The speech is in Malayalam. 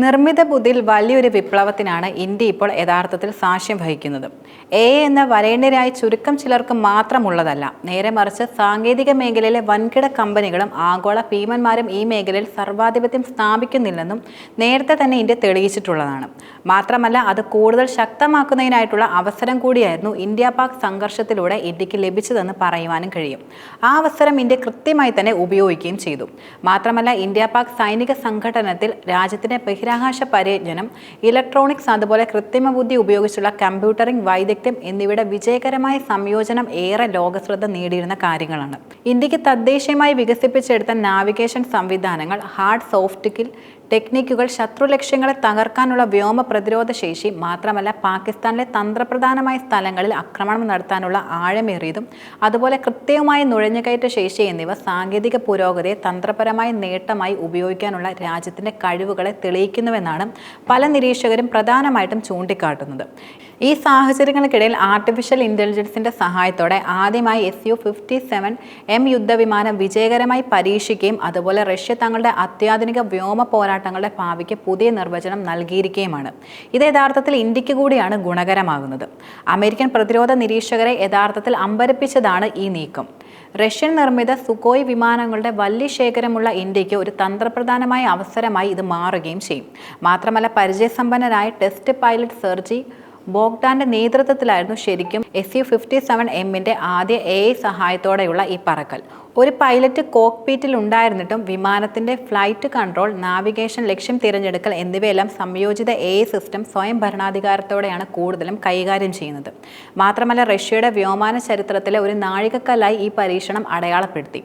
നിർമ്മിത ബുദ്ധിയിൽ വലിയൊരു വിപ്ലവത്തിനാണ് ഇന്ത്യ ഇപ്പോൾ യഥാർത്ഥത്തിൽ സാക്ഷ്യം വഹിക്കുന്നത്. എന്ന വരേണ്യരായ ചുരുക്കം ചിലർക്ക് മാത്രമുള്ളതല്ല, നേരെ മറിച്ച് സാങ്കേതിക മേഖലയിലെ വൻകിട കമ്പനികളും ആഗോള ഭീമന്മാരും ഈ മേഖലയിൽ സർവാധിപത്യം സ്ഥാപിക്കുന്നില്ലെന്നും നേരത്തെ തന്നെ ഇന്ത്യ തെളിയിച്ചിട്ടുള്ളതാണ്. മാത്രമല്ല, അത് കൂടുതൽ ശക്തമാക്കുന്നതിനായിട്ടുള്ള അവസരം കൂടിയായിരുന്നു ഇന്ത്യ പാക് സംഘർഷത്തിലൂടെ ഇന്ത്യക്ക് ലഭിച്ചതെന്ന് പറയുവാനും കഴിയും. ആ അവസരം ഇന്ത്യ കൃത്യമായി തന്നെ ഉപയോഗിക്കുകയും ചെയ്തു. മാത്രമല്ല, ഇന്ത്യ പാക് സൈനിക സംഘടനത്തിൽ രാജ്യത്തിന്റെ ബഹിരാകാശ പരിജ്ഞാനം, ഇലക്ട്രോണിക്സ്, അതുപോലെ കൃത്രിമ ബുദ്ധി ഉപയോഗിച്ചുള്ള കമ്പ്യൂട്ടറിംഗ് വൈദഗ്ധ്യം എന്നിവയുടെ വിജയകരമായ സംയോജനം ഏറെ ലോകശ്രദ്ധ നേടിയിരുന്ന കാര്യങ്ങളാണ്. ഇന്ത്യക്ക് തദ്ദേശീയമായി വികസിപ്പിച്ചെടുത്ത നാവിഗേഷൻ സംവിധാനങ്ങൾ, ഹാർഡ് സോഫ്റ്റ് സ്കിൽ ടെക്നിക്കുകൾ, ശത്രു ലക്ഷ്യങ്ങളെ തകർക്കാനുള്ള വ്യോമ പ്രതിരോധ ശേഷി, മാത്രമല്ല പാകിസ്ഥാനിലെ തന്ത്രപ്രധാനമായ സ്ഥലങ്ങളിൽ ആക്രമണം നടത്താനുള്ള ആഴമേറിയതും അതുപോലെ കൃത്യമായ നുഴഞ്ഞുകയറ്റ ശേഷി എന്നിവ സാങ്കേതിക പുരോഗതിയെ തന്ത്രപരമായ നേട്ടമായി ഉപയോഗിക്കാനുള്ള രാജ്യത്തിന്റെ കഴിവുകളെ തെളിയിക്കുന്നുവെന്നാണ് പല നിരീക്ഷകരും പ്രധാനമായിട്ടും ചൂണ്ടിക്കാട്ടുന്നത്. ഈ സാഹചര്യങ്ങൾക്കിടയിൽ ആർട്ടിഫിഷ്യൽ ഇന്റലിജൻസിന്റെ സഹായത്തോടെ ആദ്യമായി Su-57M യുദ്ധവിമാനം വിജയകരമായി പരീക്ഷിക്കുകയും അതുപോലെ റഷ്യ തങ്ങളുടെ അത്യാധുനിക വ്യോമ പോരാട്ടങ്ങളുടെ ഭാവിക്ക് പുതിയ നിർവചനം നൽകിയിരിക്കുകയുമാണ്. ഇത് യഥാർത്ഥത്തിൽ ഇന്ത്യക്ക് കൂടിയാണ് ഗുണകരമാകുന്നത്. അമേരിക്കൻ പ്രതിരോധ നിരീക്ഷകരെ യഥാർത്ഥത്തിൽ അമ്പരപ്പിച്ചതാണ് ഈ നീക്കം. റഷ്യൻ നിർമ്മിത സുഖോയ് വിമാനങ്ങളുടെ വലിയ ശേഖരമുള്ള ഇന്ത്യക്ക് ഒരു തന്ത്രപ്രധാനമായ അവസരമായി ഇത് മാറുകയും ചെയ്യും. മാത്രമല്ല, പരിചയസമ്പന്നരായ ടെസ്റ്റ് പൈലറ്റ് സെർജി ബോഗ്ഡാന്റെ നേതൃത്വത്തിലായിരുന്നു ശരിക്കും Su-57M ആദ്യ സഹായത്തോടെയുള്ള ഈ പറക്കൽ. ഒരു പൈലറ്റ് കോക്ക്പീറ്റിൽ ഉണ്ടായിരുന്നിട്ടും വിമാനത്തിന്റെ ഫ്ലൈറ്റ് കൺട്രോൾ, നാവിഗേഷൻ, ലക്ഷ്യം തിരഞ്ഞെടുക്കൽ എന്നിവയെല്ലാം സംയോജിത സിസ്റ്റം സ്വയം ഭരണാധികാരത്തോടെയാണ് കൂടുതലും കൈകാര്യം ചെയ്യുന്നത്. മാത്രമല്ല, റഷ്യയുടെ വ്യോമയാന ചരിത്രത്തിലെ ഒരു നാഴികക്കല്ലായി ഈ പരീക്ഷണം അടയാളപ്പെടുത്തി.